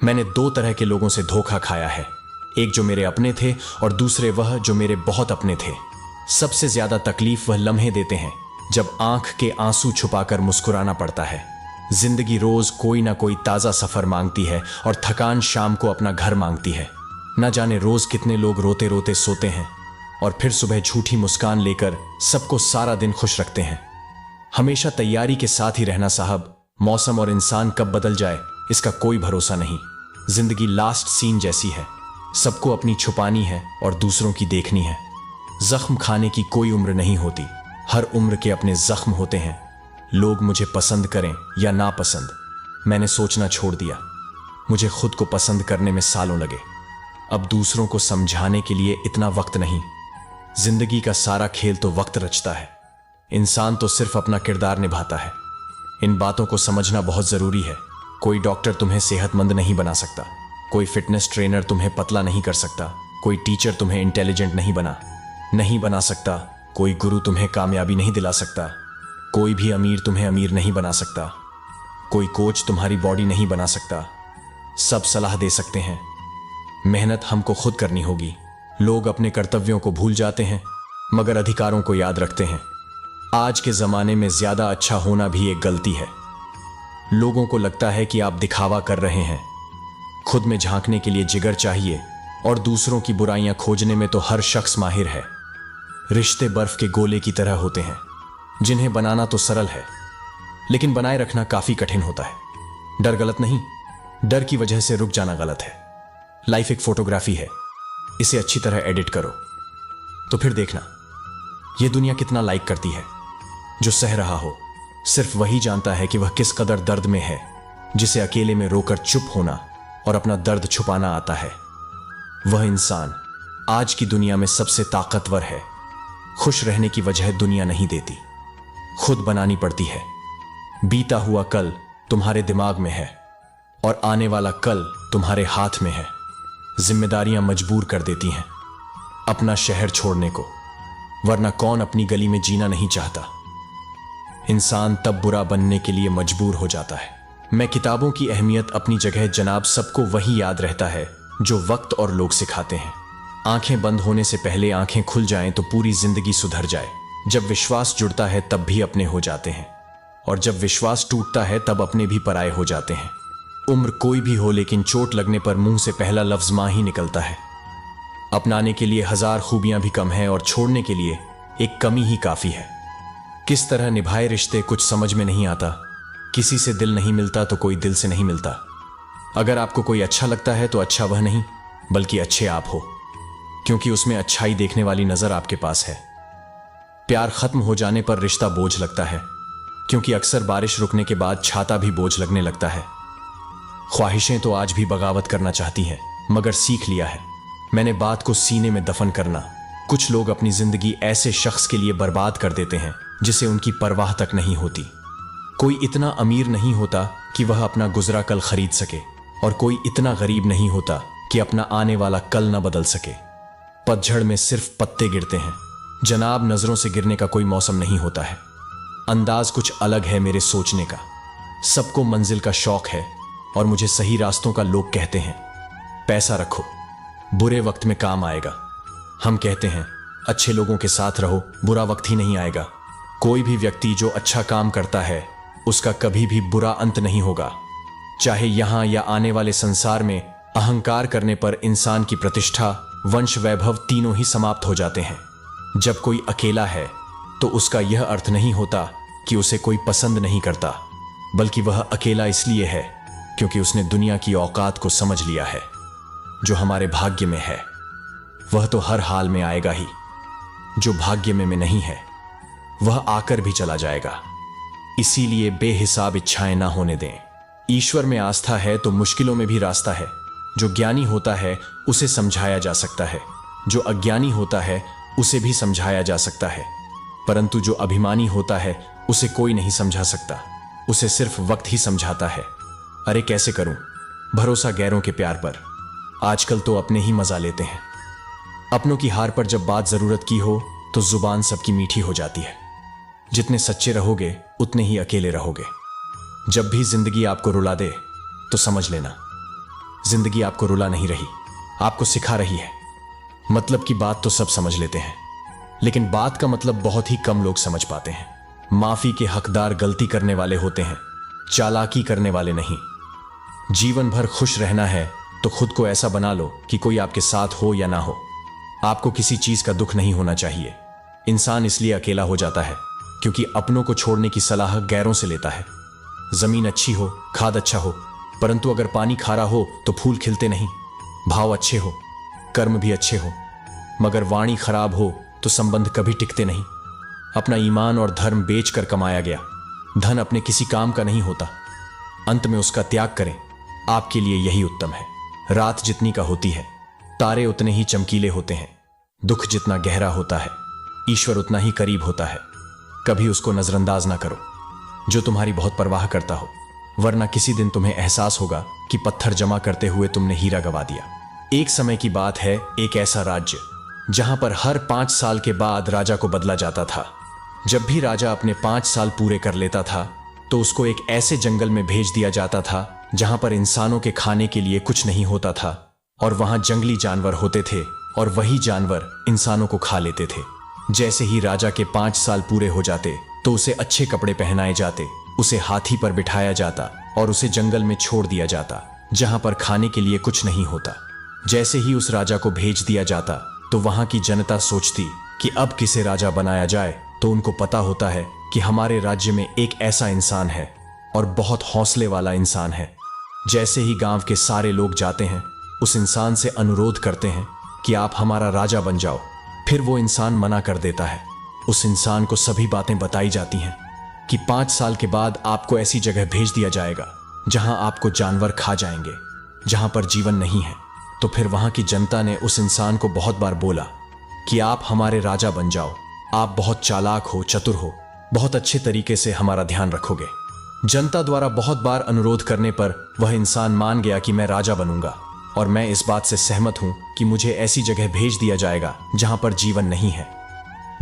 मैंने दो तरह के लोगों से धोखा खाया है, एक जो मेरे अपने थे और दूसरे वह जो मेरे बहुत अपने थे। सबसे ज्यादा तकलीफ वह लम्हे देते हैं जब आंख के आंसू छुपाकर मुस्कुराना पड़ता है। जिंदगी रोज कोई ना कोई ताजा सफर मांगती है और थकान शाम को अपना घर मांगती है। न जाने रोज कितने लोग रोते रोते सोते हैं और फिर सुबह झूठी मुस्कान लेकर सबको सारा दिन खुश रखते हैं। हमेशा तैयारी के साथ ही रहना साहब, मौसम और इंसान कब बदल जाए इसका कोई भरोसा नहीं। जिंदगी लास्ट सीन जैसी है, सबको अपनी छुपानी है और दूसरों की देखनी है। जख्म खाने की कोई उम्र नहीं होती, हर उम्र के अपने जख्म होते हैं। लोग मुझे पसंद करें या नापसंद, मैंने सोचना छोड़ दिया। मुझे खुद को पसंद करने में सालों लगे। अब दूसरों को समझाने के लिए इतना वक्त नहीं। जिंदगी का सारा खेल तो वक्त रचता है, इंसान तो सिर्फ अपना किरदार निभाता है। इन बातों को समझना बहुत जरूरी है। कोई डॉक्टर तुम्हें सेहतमंद नहीं बना सकता, कोई फिटनेस ट्रेनर तुम्हें पतला नहीं कर सकता, कोई टीचर तुम्हें इंटेलिजेंट नहीं बना सकता, कोई गुरु तुम्हें कामयाबी नहीं दिला सकता, कोई भी अमीर तुम्हें अमीर नहीं बना सकता, कोई कोच तुम्हारी बॉडी नहीं बना सकता। सब सलाह दे सकते हैं, मेहनत हमको खुद करनी होगी। लोग अपने कर्तव्यों को भूल जाते हैं मगर अधिकारों को याद रखते हैं। आज के जमाने में ज्यादा अच्छा होना भी एक गलती है। लोगों को लगता है कि आप दिखावा कर रहे हैं। खुद में झांकने के लिए जिगर चाहिए और दूसरों की बुराइयां खोजने में तो हर शख्स माहिर है। रिश्ते बर्फ के गोले की तरह होते हैं, जिन्हें बनाना तो सरल है लेकिन बनाए रखना काफी कठिन होता है। डर गलत नहीं, डर की वजह से रुक जाना गलत है। लाइफ एक फोटोग्राफी है, इसे अच्छी तरह एडिट करो तो फिर देखना यह दुनिया कितना लाइक करती है। जो सह रहा हो सिर्फ वही जानता है कि वह किस कदर दर्द में है, जिसे अकेले में रोकर चुप होना और अपना दर्द छुपाना आता है। वह इंसान आज की दुनिया में सबसे ताकतवर है। खुश रहने की वजह दुनिया नहीं देती, खुद बनानी पड़ती है। बीता हुआ कल तुम्हारे दिमाग में है और आने वाला कल तुम्हारे हाथ में है। जिम्मेदारियां मजबूर कर देती हैं अपना शहर छोड़ने को, वरना कौन अपनी गली में जीना नहीं चाहता। इंसान तब बुरा बनने के लिए मजबूर हो जाता है। मैं किताबों की अहमियत अपनी जगह जनाब, सबको वही याद रहता है जो वक्त और लोग सिखाते हैं। आंखें बंद होने से पहले आंखें खुल जाएं तो पूरी जिंदगी सुधर जाए। जब विश्वास जुड़ता है तब भी अपने हो जाते हैं और जब विश्वास टूटता है तब अपने भी पराये हो जाते हैं। उम्र कोई भी हो लेकिन चोट लगने पर मुंह से पहला लफ्ज मां ही निकलता है। अपनाने के लिए हजार खूबियां भी कम है और छोड़ने के लिए एक कमी ही काफी है। किस तरह निभाए रिश्ते कुछ समझ में नहीं आता। किसी से दिल नहीं मिलता तो कोई दिल से नहीं मिलता। अगर आपको कोई अच्छा लगता है तो अच्छा वह नहीं बल्कि अच्छे आप हो, क्योंकि उसमें अच्छाई देखने वाली नजर आपके पास है। प्यार खत्म हो जाने पर रिश्ता बोझ लगता है, क्योंकि अक्सर बारिश रुकने के बाद छाता भी बोझ लगने लगता है। ख्वाहिशें तो आज भी बगावत करना चाहती हैं मगर सीख लिया है मैंने बात को सीने में दफन करना। कुछ लोग अपनी जिंदगी ऐसे शख्स के लिए बर्बाद कर देते हैं जिसे उनकी परवाह तक नहीं होती। कोई इतना अमीर नहीं होता कि वह अपना गुजरा कल खरीद सके और कोई इतना गरीब नहीं होता कि अपना आने वाला कल न बदल सके। पतझड़ में सिर्फ पत्ते गिरते हैं जनाब, नजरों से गिरने का कोई मौसम नहीं होता है। अंदाज कुछ अलग है मेरे सोचने का। सबको मंजिल का शौक है और मुझे सही रास्तों का लोग कहते हैं। पैसा रखो, बुरे वक्त में काम आएगा। हम कहते हैं अच्छे लोगों के साथ रहो, बुरा वक्त ही नहीं आएगा। कोई भी व्यक्ति जो अच्छा काम करता है उसका कभी भी बुरा अंत नहीं होगा। चाहे यहां या आने वाले संसार में अहंकार करने पर इंसान की प्रतिष्ठा, वंश, वैभव तीनों ही समाप्त हो जाते हैं। जब कोई अकेला है तो उसका यह अर्थ नहीं होता कि उसे कोई पसंद नहीं करता, बल्कि वह अकेला इसलिए है क्योंकि उसने दुनिया की औकात को समझ लिया है। जो हमारे भाग्य में है वह तो हर हाल में आएगा ही, जो भाग्य में नहीं है वह आकर भी चला जाएगा। इसीलिए बेहिसाब इच्छाएं ना होने दें। ईश्वर में आस्था है तो मुश्किलों में भी रास्ता है। जो ज्ञानी होता है उसे समझाया जा सकता है, जो अज्ञानी होता है उसे भी समझाया जा सकता है, परंतु जो अभिमानी होता है उसे कोई नहीं समझा सकता, उसे सिर्फ वक्त ही समझाता है। अरे कैसे करूं भरोसा गैरों के प्यार पर, आजकल तो अपने ही मजा लेते हैं। अपनों की हार पर जब बात जरूरत की हो तो जुबान सबकी मीठी हो जाती है। जितने सच्चे रहोगे उतने ही अकेले रहोगे। जब भी जिंदगी आपको रुला दे तो समझ लेना जिंदगी आपको रुला नहीं रही, आपको सिखा रही है। मतलब की बात तो सब समझ लेते हैं, लेकिन बात का मतलब बहुत ही कम लोग समझ पाते हैं। माफी के हकदार गलती करने वाले होते हैं, चालाकी करने वाले नहीं। जीवन भर खुश रहना है तो खुद को ऐसा बना लो कि कोई आपके साथ हो या ना हो, आपको किसी चीज का दुख नहीं होना चाहिए। इंसान इसलिए अकेला हो जाता है क्योंकि अपनों को छोड़ने की सलाह गैरों से लेता है। जमीन अच्छी हो, खाद अच्छा हो, परंतु अगर पानी खारा हो तो फूल खिलते नहीं। भाव अच्छे हो, कर्म भी अच्छे हो, मगर वाणी खराब हो तो संबंध कभी टिकते नहीं। अपना ईमान और धर्म बेचकर कमाया गया धन अपने किसी काम का नहीं होता, अंत में उसका त्याग करें, आपके लिए यही उत्तम है। रात जितनी का होती है, तारे उतने ही चमकीले होते हैं। दुख जितना गहरा होता है, ईश्वर उतना ही करीब होता है। कभी उसको नजरअंदाज ना करो जो तुम्हारी बहुत परवाह करता हो, वरना किसी दिन तुम्हें एहसास होगा कि पत्थर जमा करते हुए तुमने हीरा गवा दिया। एक समय की बात है, एक ऐसा राज्य जहां पर हर 5 साल के बाद राजा को बदला जाता था। जब भी राजा अपने 5 साल पूरे कर लेता था तो उसको एक ऐसे जंगल में भेज दिया जाता था जहां पर इंसानों के खाने के लिए कुछ नहीं होता था, और वहां जंगली जानवर होते थे और वही जानवर इंसानों को खा लेते थे। जैसे ही राजा के 5 साल पूरे हो जाते तो उसे अच्छे कपड़े पहनाए जाते, उसे हाथी पर बिठाया जाता और उसे जंगल में छोड़ दिया जाता जहां पर खाने के लिए कुछ नहीं होता। जैसे ही उस राजा को भेज दिया जाता तो वहां की जनता सोचती कि अब किसे राजा बनाया जाए, तो उनको पता होता है कि हमारे राज्य में एक ऐसा इंसान है और बहुत हौसले वाला इंसान है। जैसे ही गांव के सारे लोग जाते हैं, उस इंसान से अनुरोध करते हैं कि आप हमारा राजा बन जाओ, फिर वो इंसान मना कर देता है। उस इंसान को सभी बातें बताई जाती हैं कि 5 साल के बाद आपको ऐसी जगह भेज दिया जाएगा जहां आपको जानवर खा जाएंगे, जहां पर जीवन नहीं है। तो फिर वहां की जनता ने उस इंसान को बहुत बार बोला कि आप हमारे राजा बन जाओ, आप बहुत चालाक हो, चतुर हो, बहुत अच्छे तरीके से हमारा ध्यान रखोगे। जनता द्वारा बहुत बार अनुरोध करने पर वह इंसान मान गया कि मैं राजा बनूंगा, और मैं इस बात से सहमत हूं कि मुझे ऐसी जगह भेज दिया जाएगा जहां पर जीवन नहीं है।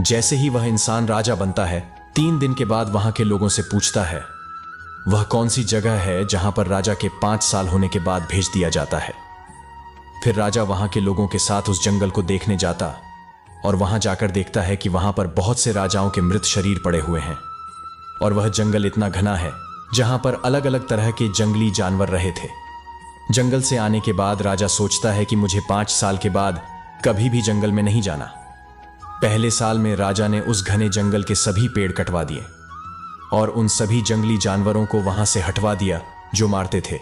जैसे ही वह इंसान राजा बनता है, 3 दिन के बाद वहां के लोगों से पूछता है वह कौन सी जगह है जहां पर राजा के 5 साल होने के बाद भेज दिया जाता है। फिर राजा वहां के लोगों के साथ उस जंगल को देखने जाता और वहां जाकर देखता है कि वहां पर बहुत से राजाओं के मृत शरीर पड़े हुए हैं, और वह जंगल इतना घना है जहां पर अलग अलग तरह के जंगली जानवर रहे थे। जंगल से आने के बाद राजा सोचता है कि मुझे 5 साल के बाद कभी भी जंगल में नहीं जाना। पहले साल में राजा ने उस घने जंगल के सभी पेड़ कटवा दिए और उन सभी जंगली जानवरों को वहां से हटवा दिया जो मारते थे।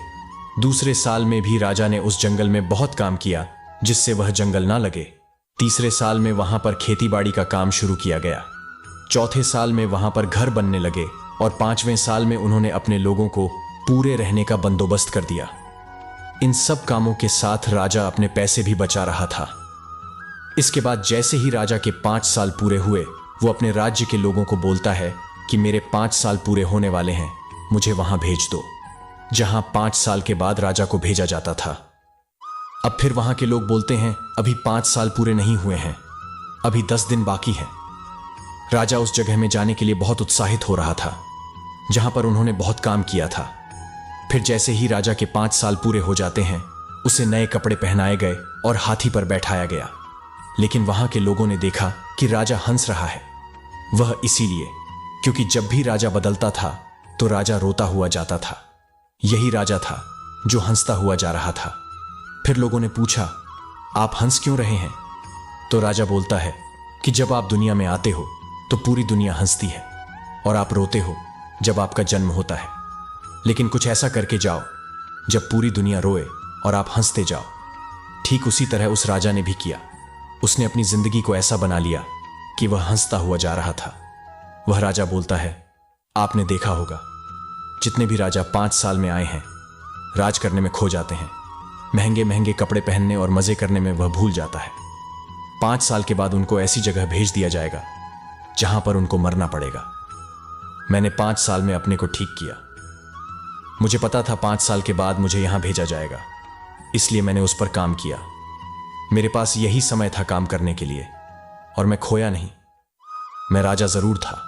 दूसरे साल में भी राजा ने उस जंगल में बहुत काम किया जिससे वह जंगल ना लगे। तीसरे साल में वहां पर खेतीबाड़ी का काम शुरू किया गया। चौथे साल में वहां पर घर बनने लगे, और 5वें साल में उन्होंने अपने लोगों को पूरे रहने का बंदोबस्त कर दिया। इन सब कामों के साथ राजा अपने पैसे भी बचा रहा था। इसके बाद जैसे ही राजा के 5 साल पूरे हुए, वो अपने राज्य के लोगों को बोलता है कि मेरे 5 साल पूरे होने वाले हैं, मुझे वहां भेज दो जहां 5 साल के बाद राजा को भेजा जाता था। अब फिर वहां के लोग बोलते हैं अभी 5 साल पूरे नहीं हुए हैं, अभी 10 दिन बाकी है। राजा उस जगह में जाने के लिए बहुत उत्साहित हो रहा था जहां पर उन्होंने बहुत काम किया था। फिर जैसे ही राजा के 5 साल पूरे हो जाते हैं, उसे नए कपड़े पहनाए गए और हाथी पर बैठाया गया। लेकिन वहां के लोगों ने देखा कि राजा हंस रहा है। वह इसीलिए क्योंकि जब भी राजा बदलता था तो राजा रोता हुआ जाता था। यही राजा था जो हंसता हुआ जा रहा था। फिर लोगों ने पूछा आप हंस क्यों रहे हैं? तो राजा बोलता है कि जब आप दुनिया में आते हो तो पूरी दुनिया हंसती है, और आप रोते हो जब आपका जन्म होता है। लेकिन कुछ ऐसा करके जाओ जब पूरी दुनिया रोए और आप हंसते जाओ। ठीक उसी तरह उस राजा ने भी किया। उसने अपनी जिंदगी को ऐसा बना लिया कि वह हंसता हुआ जा रहा था। वह राजा बोलता है आपने देखा होगा जितने भी राजा 5 साल में आए हैं, राज करने में खो जाते हैं। महंगे महंगे कपड़े पहनने और मजे करने में वह भूल जाता है। 5 साल के बाद उनको ऐसी जगह भेज दिया जाएगा जहां पर उनको मरना पड़ेगा। मैंने 5 साल में अपने को ठीक किया। मुझे पता था 5 साल के बाद मुझे यहां भेजा जाएगा, इसलिए मैंने उस पर काम किया। मेरे पास यही समय था काम करने के लिए, और मैं खोया नहीं। मैं राजा जरूर था,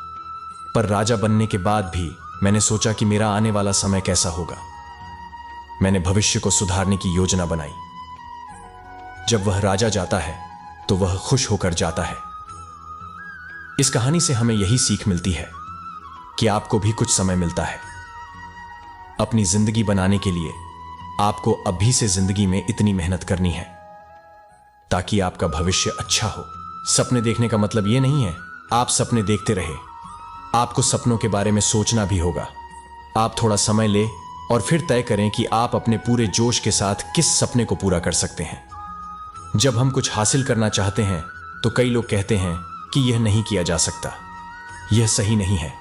पर राजा बनने के बाद भी मैंने सोचा कि मेरा आने वाला समय कैसा होगा। मैंने भविष्य को सुधारने की योजना बनाई। जब वह राजा जाता है तो वह खुश होकर जाता है। इस कहानी से हमें यही सीख मिलती है कि आपको भी कुछ समय मिलता है। अपनी जिंदगी बनाने के लिए आपको अभी से जिंदगी में इतनी मेहनत करनी है ताकि आपका भविष्य अच्छा हो। सपने देखने का मतलब यह नहीं है आप सपने देखते रहे। आपको सपनों के बारे में सोचना भी होगा। आप थोड़ा समय ले और फिर तय करें कि आप अपने पूरे जोश के साथ किस सपने को पूरा कर सकते हैं। जब हम कुछ हासिल करना चाहते हैं तो कई लोग कहते हैं कि यह नहीं किया जा सकता। यह सही नहीं है।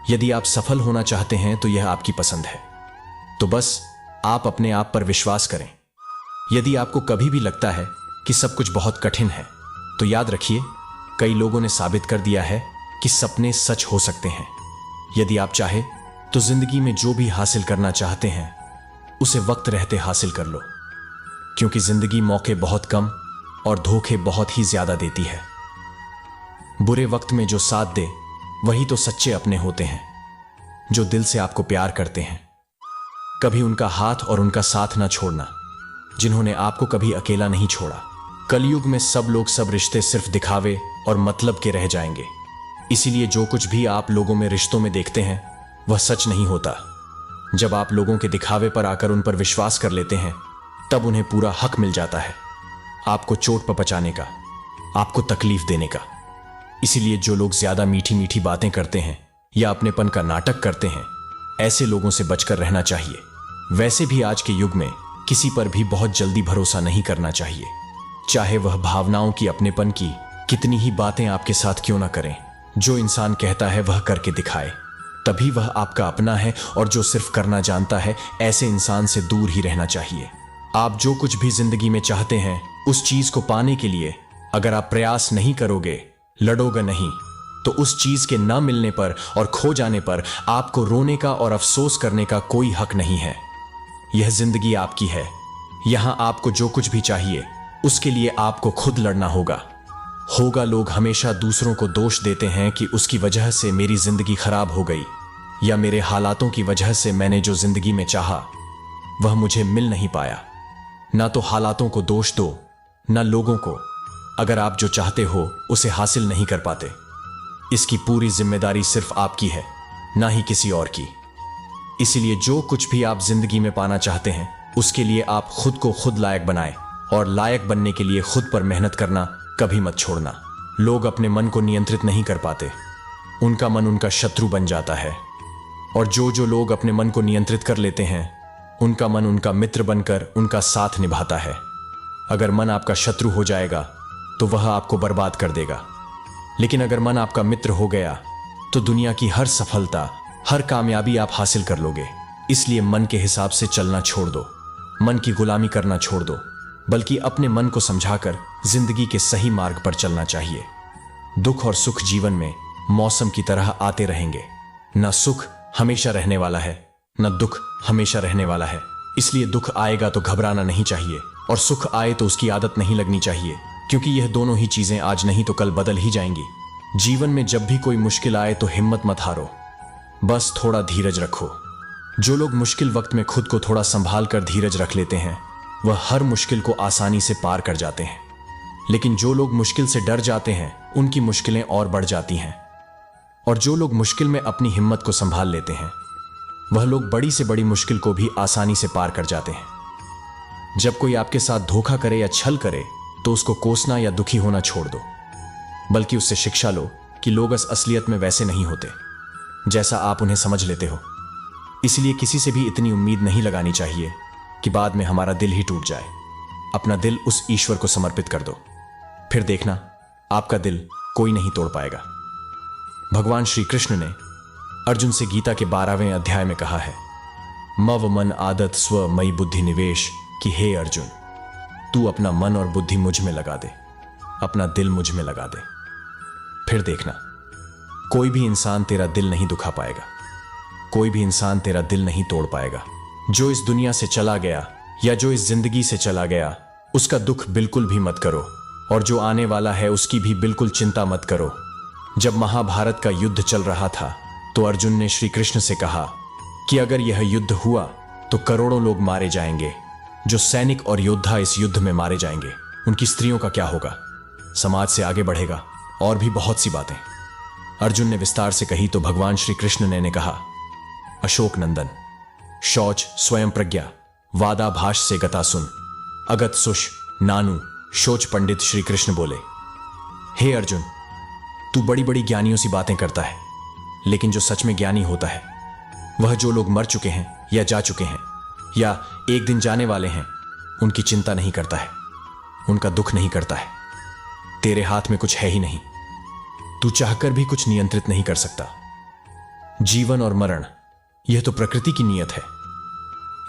यदि आप सफल होना चाहते हैं तो यह आपकी पसंद है। तो बस आप अपने आप पर विश्वास करें। यदि आपको कभी भी लगता है कि सब कुछ बहुत कठिन है तो याद रखिए, कई लोगों ने साबित कर दिया है कि सपने सच हो सकते हैं। यदि आप चाहे तो जिंदगी में जो भी हासिल करना चाहते हैं उसे वक्त रहते हासिल कर लो, क्योंकि जिंदगी मौके बहुत कम और धोखे बहुत ही ज्यादा देती है। बुरे वक्त में जो साथ दे वही तो सच्चे अपने होते हैं, जो दिल से आपको प्यार करते हैं। कभी उनका हाथ और उनका साथ ना छोड़ना जिन्होंने आपको कभी अकेला नहीं छोड़ा। कलयुग में सब लोग सब रिश्ते सिर्फ दिखावे और मतलब के रह जाएंगे। इसीलिए जो कुछ भी आप लोगों में रिश्तों में देखते हैं वह सच नहीं होता। जब आप लोगों के दिखावे पर आकर उन पर विश्वास कर लेते हैं तब उन्हें पूरा हक मिल जाता है आपको चोट पहुंचाने का, आपको तकलीफ देने का। इसीलिए जो लोग ज्यादा मीठी मीठी बातें करते हैं या अपनेपन का नाटक करते हैं, ऐसे लोगों से बचकर रहना चाहिए। वैसे भी आज के युग में किसी पर भी बहुत जल्दी भरोसा नहीं करना चाहिए, चाहे वह भावनाओं की, अपनेपन की कितनी ही बातें आपके साथ क्यों ना करें। जो इंसान कहता है वह करके दिखाए, तभी वह आपका अपना है। और जो सिर्फ करना जानता है, ऐसे इंसान से दूर ही रहना चाहिए। आप जो कुछ भी जिंदगी में चाहते हैं उस चीज को पाने के लिए अगर आप प्रयास नहीं करोगे, लड़ोगे नहीं, तो उस चीज के न मिलने पर और खो जाने पर आपको रोने का और अफसोस करने का कोई हक नहीं है। यह जिंदगी आपकी है। यहां आपको जो कुछ भी चाहिए उसके लिए आपको खुद लड़ना होगा। लोग हमेशा दूसरों को दोष देते हैं कि उसकी वजह से मेरी जिंदगी खराब हो गई, या मेरे हालातों की वजह से मैंने जो जिंदगी में चाहा वह मुझे मिल नहीं पाया। ना तो हालातों को दोष दो, ना लोगों को। अगर आप जो चाहते हो उसे हासिल नहीं कर पाते, इसकी पूरी जिम्मेदारी सिर्फ आपकी है, ना ही किसी और की। इसीलिए जो कुछ भी आप जिंदगी में पाना चाहते हैं उसके लिए आप खुद को खुद लायक बनाएं, और लायक बनने के लिए खुद पर मेहनत करना कभी मत छोड़ना। लोग अपने मन को नियंत्रित नहीं कर पाते, उनका मन उनका शत्रु बन जाता है। और जो लोग अपने मन को नियंत्रित कर लेते हैं उनका मन उनका मित्र बनकर उनका साथ निभाता है। अगर मन आपका शत्रु हो जाएगा तो वह आपको बर्बाद कर देगा, लेकिन अगर मन आपका मित्र हो गया तो दुनिया की हर सफलता, हर कामयाबी आप हासिल कर लोगे। इसलिए मन के हिसाब से चलना छोड़ दो, मन की गुलामी करना छोड़ दो, बल्कि अपने मन को समझाकर जिंदगी के सही मार्ग पर चलना चाहिए। दुख और सुख जीवन में मौसम की तरह आते रहेंगे। न सुख हमेशा रहने वाला है, न दुख हमेशा रहने वाला है। इसलिए दुख आएगा तो घबराना नहीं चाहिए, और सुख आए तो उसकी आदत नहीं लगनी चाहिए, क्योंकि यह दोनों ही चीजें आज नहीं तो कल बदल ही जाएंगी। जीवन में जब भी कोई मुश्किल आए तो हिम्मत मत हारो, बस थोड़ा धीरज रखो। जो लोग मुश्किल वक्त में खुद को थोड़ा संभाल कर धीरज रख लेते हैं वह हर मुश्किल को आसानी से पार कर जाते हैं। लेकिन जो लोग मुश्किल से डर जाते हैं उनकी मुश्किलें और बढ़ जाती हैं। और जो लोग मुश्किल में अपनी हिम्मत को संभाल लेते हैं वह लोग बड़ी से बड़ी मुश्किल को भी आसानी से पार कर जाते हैं। जब कोई आपके साथ धोखा करे या छल करे तो उसको कोसना या दुखी होना छोड़ दो, बल्कि उससे शिक्षा लो कि लोग असलियत में वैसे नहीं होते जैसा आप उन्हें समझ लेते हो। इसलिए किसी से भी इतनी उम्मीद नहीं लगानी चाहिए कि बाद में हमारा दिल ही टूट जाए। अपना दिल उस ईश्वर को समर्पित कर दो, फिर देखना आपका दिल कोई नहीं तोड़ पाएगा। भगवान श्री कृष्ण ने अर्जुन से गीता के 12वें अध्याय में कहा है, मव मन आदत स्व मई बुद्धि निवेश, कि हे अर्जुन तू अपना मन और बुद्धि मुझ में लगा दे, अपना दिल मुझ में लगा दे। फिर देखना कोई भी इंसान तेरा दिल नहीं दुखा पाएगा, कोई भी इंसान तेरा दिल नहीं तोड़ पाएगा। जो इस दुनिया से चला गया या जो इस जिंदगी से चला गया उसका दुख बिल्कुल भी मत करो, और जो आने वाला है उसकी भी बिल्कुल चिंता मत करो। जब महाभारत का युद्ध चल रहा था तो अर्जुन ने श्री कृष्ण से कहा कि अगर यह युद्ध हुआ तो करोड़ों लोग मारे जाएंगे। जो सैनिक और योद्धा इस युद्ध में मारे जाएंगे, उनकी स्त्रियों का क्या होगा? समाज से आगे बढ़ेगा और भी बहुत सी बातें अर्जुन ने विस्तार से कही तो भगवान श्री कृष्ण ने कहा, अशोक नंदन, शौच स्वयं प्रज्ञा वादाभाष से गता सुन, अगत सुष नानु शोच पंडित। श्री कृष्ण बोले, हे अर्जुन, तू बड़ी बड़ी ज्ञानियों सी बातें करता है, लेकिन जो सच में ज्ञानी होता है वह जो लोग मर चुके हैं या जा चुके हैं या एक दिन जाने वाले हैं, उनकी चिंता नहीं करता है, उनका दुख नहीं करता है। तेरे हाथ में कुछ है ही नहीं, तू चाहकर भी कुछ नियंत्रित नहीं कर सकता। जीवन और मरण यह तो प्रकृति की नियत है।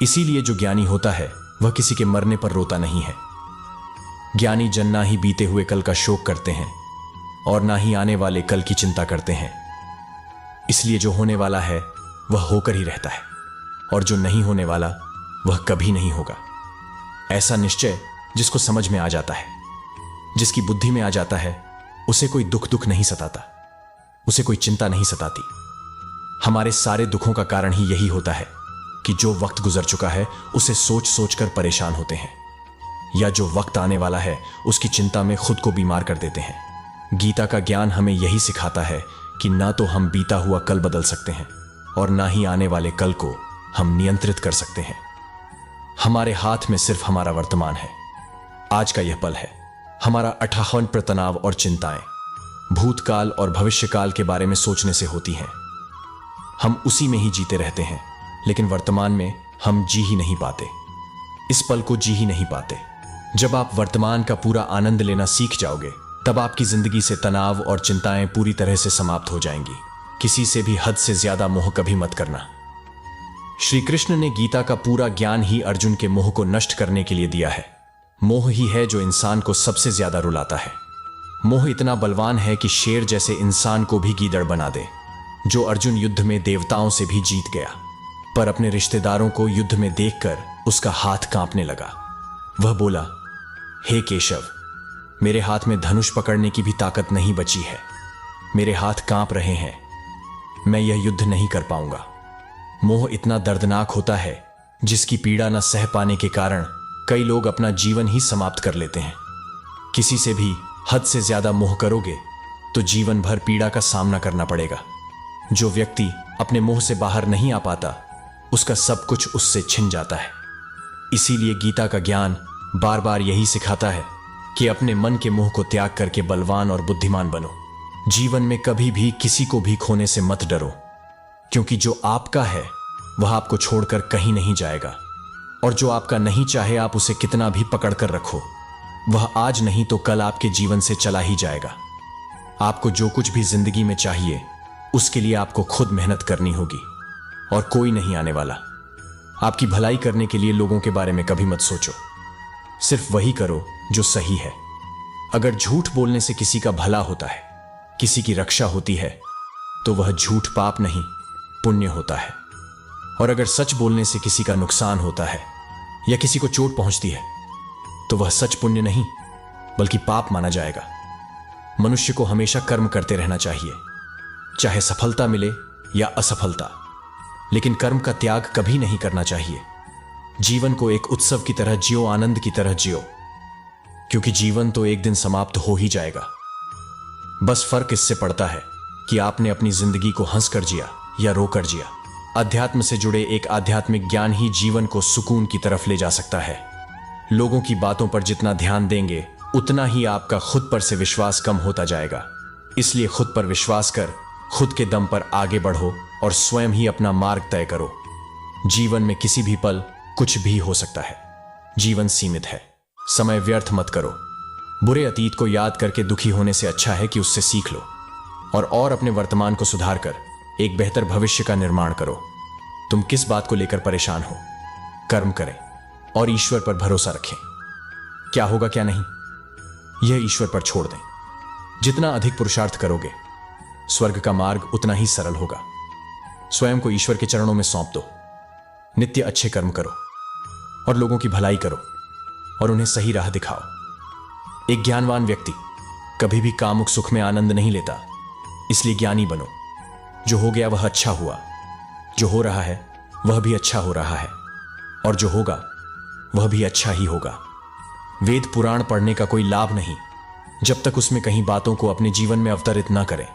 इसीलिए जो ज्ञानी होता है वह किसी के मरने पर रोता नहीं है। ज्ञानी जन ना ही बीते हुए कल का शोक करते हैं और ना ही आने वाले कल की चिंता करते हैं। इसलिए जो होने वाला है वह होकर ही रहता है और जो नहीं होने वाला वह कभी नहीं होगा। ऐसा निश्चय जिसको समझ में आ जाता है, जिसकी बुद्धि में आ जाता है, उसे कोई दुख नहीं सताता, उसे कोई चिंता नहीं सताती। हमारे सारे दुखों का कारण ही यही होता है कि जो वक्त गुजर चुका है उसे सोच सोचकर परेशान होते हैं, या जो वक्त आने वाला है उसकी चिंता में खुद को बीमार कर देते हैं। गीता का ज्ञान हमें यही सिखाता है कि ना तो हम बीता हुआ कल बदल सकते हैं और ना ही आने वाले कल को हम नियंत्रित कर सकते हैं। हमारे हाथ में सिर्फ हमारा वर्तमान है, आज का यह पल है। हमारा अठावन तनाव और चिंताएं भूतकाल और भविष्यकाल के बारे में सोचने से होती हैं। हम उसी में ही जीते रहते हैं, लेकिन वर्तमान में हम जी ही नहीं पाते, इस पल को जी ही नहीं पाते। जब आप वर्तमान का पूरा आनंद लेना सीख जाओगे, तब आपकी जिंदगी से तनाव और चिंताएं पूरी तरह से समाप्त हो जाएंगी। किसी से भी हद से ज्यादा मोह कभी मत करना। श्री कृष्ण ने गीता का पूरा ज्ञान ही अर्जुन के मोह को नष्ट करने के लिए दिया है। मोह ही है जो इंसान को सबसे ज्यादा रुलाता है। मोह इतना बलवान है कि शेर जैसे इंसान को भी गीदड़ बना दे। जो अर्जुन युद्ध में देवताओं से भी जीत गया, पर अपने रिश्तेदारों को युद्ध में देखकर उसका हाथ कांपने लगा। वह बोला, हे केशव, मेरे हाथ में धनुष पकड़ने की भी ताकत नहीं बची है, मेरे हाथ कांप रहे हैं, मैं यह युद्ध नहीं कर पाऊंगा। मोह इतना दर्दनाक होता है जिसकी पीड़ा न सह पाने के कारण कई लोग अपना जीवन ही समाप्त कर लेते हैं। किसी से भी हद से ज्यादा मोह करोगे तो जीवन भर पीड़ा का सामना करना पड़ेगा। जो व्यक्ति अपने मोह से बाहर नहीं आ पाता, उसका सब कुछ उससे छिन जाता है। इसीलिए गीता का ज्ञान बार बार यही सिखाता है कि अपने मन के मोह को त्याग करके बलवान और बुद्धिमान बनो। जीवन में कभी भी किसी को भी खोने से मत डरो, क्योंकि जो आपका है वह आपको छोड़कर कहीं नहीं जाएगा, और जो आपका नहीं चाहे आप उसे कितना भी पकड़ कर रखो, वह आज नहीं तो कल आपके जीवन से चला ही जाएगा। आपको जो कुछ भी जिंदगी में चाहिए उसके लिए आपको खुद मेहनत करनी होगी, और कोई नहीं आने वाला। आपकी भलाई करने के लिए लोगों के बारे में कभी मत सोचो, सिर्फ वही करो जो सही है। अगर झूठ बोलने से किसी का भला होता है, किसी की रक्षा होती है, तो वह झूठ पाप नहीं पुण्य होता है। और अगर सच बोलने से किसी का नुकसान होता है या किसी को चोट पहुंचती है, तो वह सच पुण्य नहीं बल्कि पाप माना जाएगा। मनुष्य को हमेशा कर्म करते रहना चाहिए, चाहे सफलता मिले या असफलता, लेकिन कर्म का त्याग कभी नहीं करना चाहिए। जीवन को एक उत्सव की तरह जियो, आनंद की तरह जियो, क्योंकि जीवन तो एक दिन समाप्त हो ही जाएगा। बस फर्क इससे पड़ता है कि आपने अपनी जिंदगी को हंसकर जिया या रोकर जिया। अध्यात्म से जुड़े एक आध्यात्मिक ज्ञान ही जीवन को सुकून की तरफ ले जा सकता है। लोगों की बातों पर जितना ध्यान देंगे, उतना ही आपका खुद पर से विश्वास कम होता जाएगा। इसलिए खुद पर विश्वास कर खुद के दम पर आगे बढ़ो और स्वयं ही अपना मार्ग तय करो। जीवन में किसी भी पल कुछ भी हो सकता है। जीवन सीमित है, समय व्यर्थ मत करो। बुरे अतीत को याद करके दुखी होने से अच्छा है कि उससे सीख लो और अपने वर्तमान को सुधार कर एक बेहतर भविष्य का निर्माण करो। तुम किस बात को लेकर परेशान हो? कर्म करें और ईश्वर पर भरोसा रखें। क्या होगा क्या नहीं, यह ईश्वर पर छोड़ दें। जितना अधिक पुरुषार्थ करोगे, स्वर्ग का मार्ग उतना ही सरल होगा। स्वयं को ईश्वर के चरणों में सौंप दो। नित्य अच्छे कर्म करो और लोगों की भलाई करो और उन्हें सही राह दिखाओ। एक ज्ञानवान व्यक्ति कभी भी कामुक सुख में आनंद नहीं लेता, इसलिए ज्ञानी बनो। जो हो गया वह अच्छा हुआ, जो हो रहा है वह भी अच्छा हो रहा है। और जो होगा वह भी अच्छा ही होगा। वेद पुराण पढ़ने का कोई लाभ नहीं जब तक उसमें कहीं बातों को अपने जीवन में अवतरित न करें।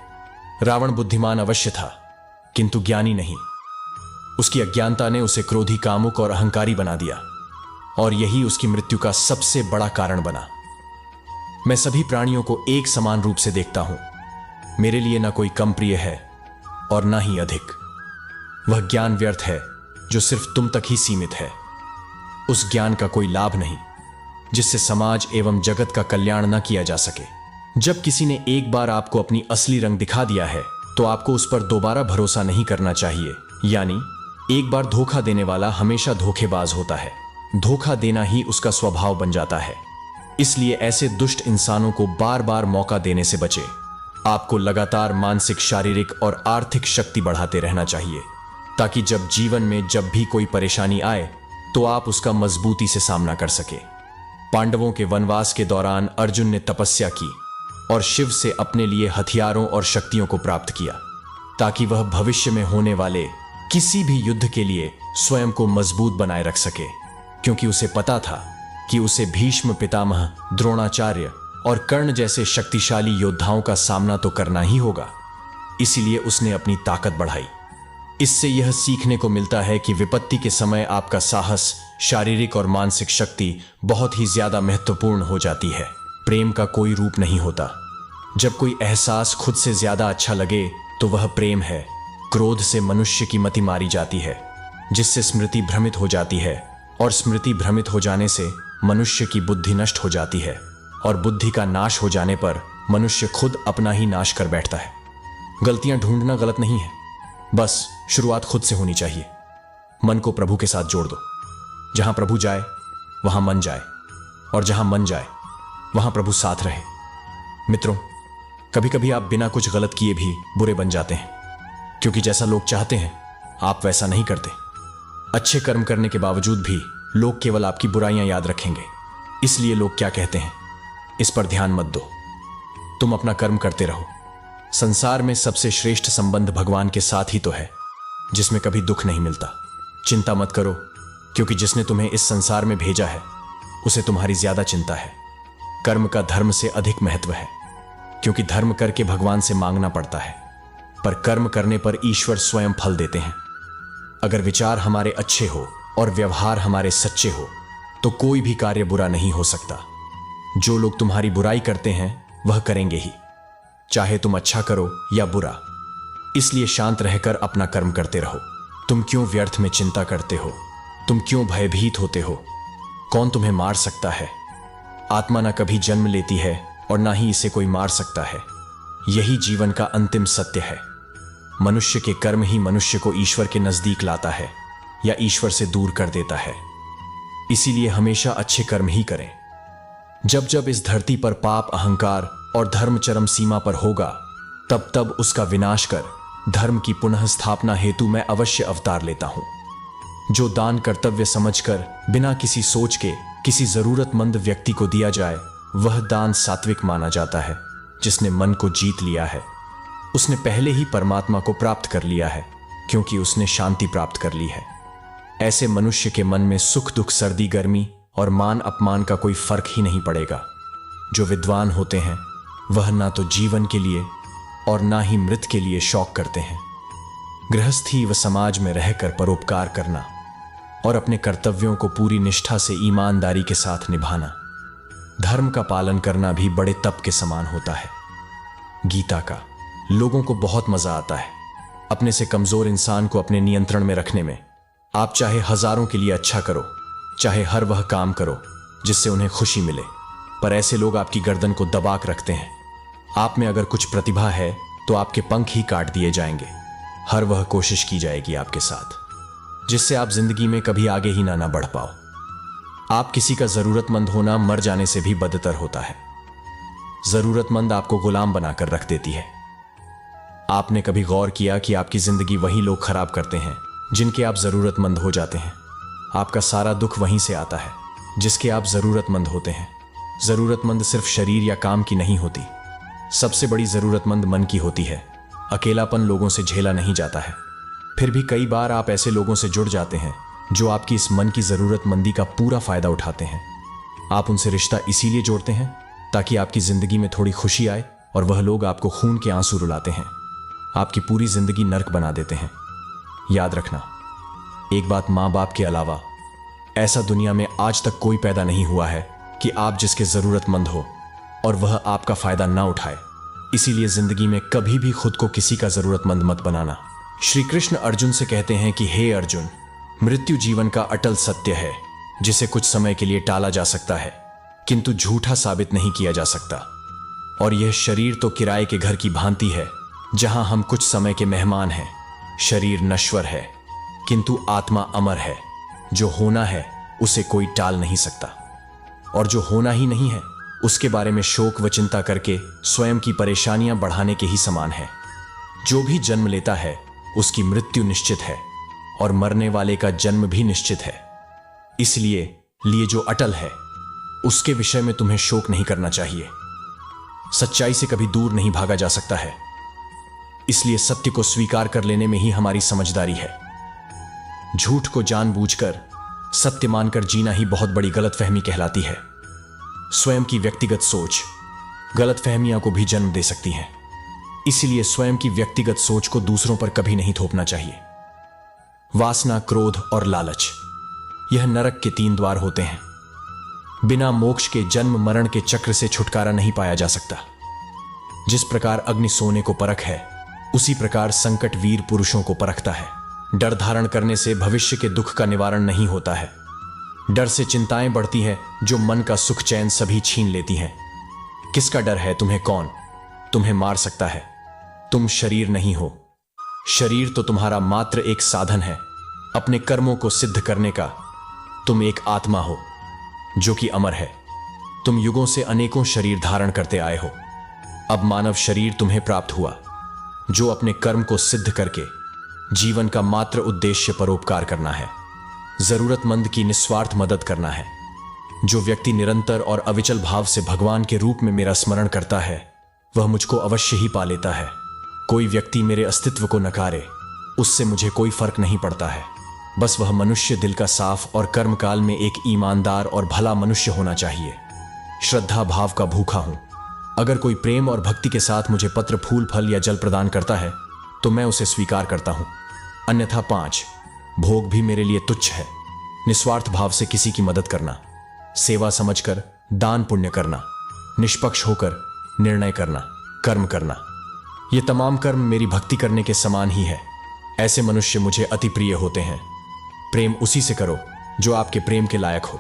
रावण बुद्धिमान अवश्य था, किंतु ज्ञानी नहीं। उसकी अज्ञानता ने उसे क्रोधी, कामुक और अहंकारी बना दिया, और यही उसकी मृत्यु का सबसे बड़ा कारण बना। मैं सभी प्राणियों को एक समान रूप से देखता हूं। मेरे लिए ना कोई कम प्रिय है और ना ही अधिक। वह ज्ञान व्यर्थ है जो सिर्फ तुम तक ही सीमित है। उस ज्ञान का कोई लाभ नहीं जिससे समाज एवं जगत का कल्याण न किया जा सके। जब किसी ने एक बार आपको अपनी असली रंग दिखा दिया है तो आपको उस पर दोबारा भरोसा नहीं करना चाहिए। यानी एक बार धोखा देने वाला हमेशा धोखेबाज होता है। धोखा देना ही उसका स्वभाव बन जाता है। इसलिए ऐसे दुष्ट इंसानों को बार बार मौका देने से बचे। आपको लगातार मानसिक, शारीरिक और आर्थिक शक्ति बढ़ाते रहना चाहिए, ताकि जब जीवन में जब भी कोई परेशानी आए तो आप उसका मजबूती से सामना कर सके। पांडवों के वनवास के दौरान अर्जुन ने तपस्या की और शिव से अपने लिए हथियारों और शक्तियों को प्राप्त किया, ताकि वह भविष्य में होने वाले किसी भी युद्ध के लिए स्वयं को मजबूत बनाए रख सके, क्योंकि उसे पता था कि उसे भीष्म पितामह, द्रोणाचार्य और कर्ण जैसे शक्तिशाली योद्धाओं का सामना तो करना ही होगा। इसीलिए उसने अपनी ताकत बढ़ाई। इससे यह सीखने को मिलता है कि विपत्ति के समय आपका साहस, शारीरिक और मानसिक शक्ति बहुत ही ज्यादा महत्वपूर्ण हो जाती है। प्रेम का कोई रूप नहीं होता। जब कोई एहसास खुद से ज्यादा अच्छा लगे तो वह प्रेम है। क्रोध से मनुष्य की मति मारी जाती है, जिससे स्मृति भ्रमित हो जाती है, और स्मृति भ्रमित हो जाने से मनुष्य की बुद्धि नष्ट हो जाती है, और बुद्धि का नाश हो जाने पर मनुष्य खुद अपना ही नाश कर बैठता है। गलतियां ढूंढना गलत नहीं है, बस शुरुआत खुद से होनी चाहिए। मन को प्रभु के साथ जोड़ दो। जहां प्रभु जाए वहां मन जाए, और जहां मन जाए वहां प्रभु साथ रहे। मित्रों, कभी कभी आप बिना कुछ गलत किए भी बुरे बन जाते हैं, क्योंकि जैसा लोग चाहते हैं आप वैसा नहीं करते। अच्छे कर्म करने के बावजूद भी लोग केवल आपकी बुराइयां याद रखेंगे। इसलिए लोग क्या कहते हैं इस पर ध्यान मत दो, तुम अपना कर्म करते रहो। संसार में सबसे श्रेष्ठ संबंध भगवान के साथ ही तो है, जिसमें कभी दुख नहीं मिलता। चिंता मत करो, क्योंकि जिसने तुम्हें इस संसार में भेजा है उसे तुम्हारी ज्यादा चिंता है। कर्म का धर्म से अधिक महत्व है, क्योंकि धर्म करके भगवान से मांगना पड़ता है, पर कर्म करने पर ईश्वर स्वयं फल देते हैं। अगर विचार हमारे अच्छे हो और व्यवहार हमारे सच्चे हो तो कोई भी कार्य बुरा नहीं हो सकता। जो लोग तुम्हारी बुराई करते हैं वह करेंगे ही, चाहे तुम अच्छा करो या बुरा। इसलिए शांत रहकर अपना कर्म करते रहो। तुम क्यों व्यर्थ में चिंता करते हो? तुम क्यों भयभीत होते हो? कौन तुम्हें मार सकता है? आत्मा ना कभी जन्म लेती है और ना ही इसे कोई मार सकता है। यही जीवन का अंतिम सत्य है। मनुष्य के कर्म ही मनुष्य को ईश्वर के नजदीक लाता है या ईश्वर से दूर कर देता है। इसीलिए हमेशा अच्छे कर्म ही करें। जब जब इस धरती पर पाप, अहंकार और धर्म चरम सीमा पर होगा, तब तब उसका विनाश कर धर्म की पुनः स्थापना हेतु मैं अवश्य अवतार लेता हूं। जो दान कर्तव्य समझकर बिना किसी सोच के किसी जरूरतमंद व्यक्ति को दिया जाए, वह दान सात्विक माना जाता है। जिसने मन को जीत लिया है उसने पहले ही परमात्मा को प्राप्त कर लिया है, क्योंकि उसने शांति प्राप्त कर ली है। ऐसे मनुष्य के मन में सुख दुख, सर्दी गर्मी और मान अपमान का कोई फर्क ही नहीं पड़ेगा। जो विद्वान होते हैं वह ना तो जीवन के लिए और ना ही मृत के लिए शौक करते हैं। गृहस्थी व समाज में रहकर परोपकार करना और अपने कर्तव्यों को पूरी निष्ठा से ईमानदारी के साथ निभाना, धर्म का पालन करना भी बड़े तप के समान होता है। गीता का लोगों को बहुत मजा आता है अपने से कमजोर इंसान को अपने नियंत्रण में रखने में। आप चाहे हजारों के लिए अच्छा करो, चाहे हर वह काम करो जिससे उन्हें खुशी मिले, पर ऐसे लोग आपकी गर्दन को दबा के रखते हैं। आप में अगर कुछ प्रतिभा है तो आपके पंख ही काट दिए जाएंगे। हर वह कोशिश की जाएगी आपके साथ जिससे आप जिंदगी में कभी आगे ही ना बढ़ पाओ। आप किसी का जरूरतमंद होना मर जाने से भी बदतर होता है। जरूरतमंद आपको गुलाम बनाकर रख देती है। आपने कभी गौर किया कि आपकी जिंदगी वही लोग खराब करते हैं जिनके आप जरूरतमंद हो जाते हैं। आपका सारा दुख वहीं से आता है जिसके आप जरूरतमंद होते हैं। जरूरतमंद सिर्फ शरीर या काम की नहीं होती, सबसे बड़ी जरूरतमंद मन की होती है। अकेलापन लोगों से झेला नहीं जाता है, फिर भी कई बार आप ऐसे लोगों से जुड़ जाते हैं जो आपकी इस मन की जरूरतमंदी का पूरा फायदा उठाते हैं। आप उनसे रिश्ता इसीलिए जोड़ते हैं ताकि आपकी जिंदगी में थोड़ी खुशी आए, और वह लोग आपको खून के आंसू रुलाते हैं, आपकी पूरी जिंदगी नर्क बना देते हैं। याद रखना, एक बात, माँ बाप के अलावा ऐसा दुनिया में आज तक कोई पैदा नहीं हुआ है कि आप जिसके जरूरतमंद हो और वह आपका फायदा ना उठाए। इसीलिए जिंदगी में कभी भी खुद को किसी का जरूरतमंद मत बनाना। श्री कृष्ण अर्जुन से कहते हैं कि हे अर्जुन, मृत्यु जीवन का अटल सत्य है जिसे कुछ समय के लिए टाला जा सकता है किंतु झूठा साबित नहीं किया जा सकता। और यह शरीर तो किराए के घर की भांति है जहां हम कुछ समय के मेहमान हैं। शरीर नश्वर है किंतु आत्मा अमर है। जो होना है उसे कोई टाल नहीं सकता, और जो होना ही नहीं है उसके बारे में शोक व चिंता करके स्वयं की परेशानियां बढ़ाने के ही समान है। जो भी जन्म लेता है उसकी मृत्यु निश्चित है, और मरने वाले का जन्म भी निश्चित है। इसलिए जो अटल है उसके विषय में तुम्हें शोक नहीं करना चाहिए। सच्चाई से कभी दूर नहीं भागा जा सकता है, इसलिए सत्य को स्वीकार कर लेने में ही हमारी समझदारी है। झूठ को जानबूझकर सत्य मानकर जीना ही बहुत बड़ी गलतफहमी कहलाती है। स्वयं की व्यक्तिगत सोच गलतफहमियां को भी जन्म दे सकती है, इसलिए स्वयं की व्यक्तिगत सोच को दूसरों पर कभी नहीं थोपना चाहिए। वासना, क्रोध और लालच, यह नरक के 3 द्वार होते हैं। बिना मोक्ष के जन्म मरण के चक्र से छुटकारा नहीं पाया जा सकता। जिस प्रकार अग्नि सोने को परख है, उसी प्रकार संकट वीर पुरुषों को परखता है। डर धारण करने से भविष्य के दुख का निवारण नहीं होता है। डर से चिंताएं बढ़ती है जो मन का सुख चैन सभी छीन लेती हैं। किसका डर है? तुम्हें कौन तुम्हें मार सकता है? तुम शरीर नहीं हो। शरीर तो तुम्हारा मात्र एक साधन है अपने कर्मों को सिद्ध करने का। तुम एक आत्मा हो जो कि अमर है। तुम युगों से अनेकों शरीर धारण करते आए हो। अब मानव शरीर तुम्हें प्राप्त हुआ जो अपने कर्म को सिद्ध करके जीवन का मात्र उद्देश्य परोपकार करना है, जरूरतमंद की निस्वार्थ मदद करना है। जो व्यक्ति निरंतर और अविचल भाव से भगवान के रूप में मेरा स्मरण करता है वह मुझको अवश्य ही पा लेता है। कोई व्यक्ति मेरे अस्तित्व को नकारे, उससे मुझे कोई फर्क नहीं पड़ता है। बस वह मनुष्य दिल का साफ और कर्मकाल में एक ईमानदार और भला मनुष्य होना चाहिए। श्रद्धा भाव का भूखा हूं। अगर कोई प्रेम और भक्ति के साथ मुझे पत्र, फूल, फल या जल प्रदान करता है तो मैं उसे स्वीकार करता हूं। अन्यथा 5 भोग भी मेरे लिए तुच्छ है। निस्वार्थ भाव से किसी की मदद करना, सेवा समझकर दान पुण्य करना, निष्पक्ष होकर निर्णय करना, कर्म करना, ये तमाम कर्म मेरी भक्ति करने के समान ही है। ऐसे मनुष्य मुझे अति प्रिय होते हैं। प्रेम उसी से करो जो आपके प्रेम के लायक हो।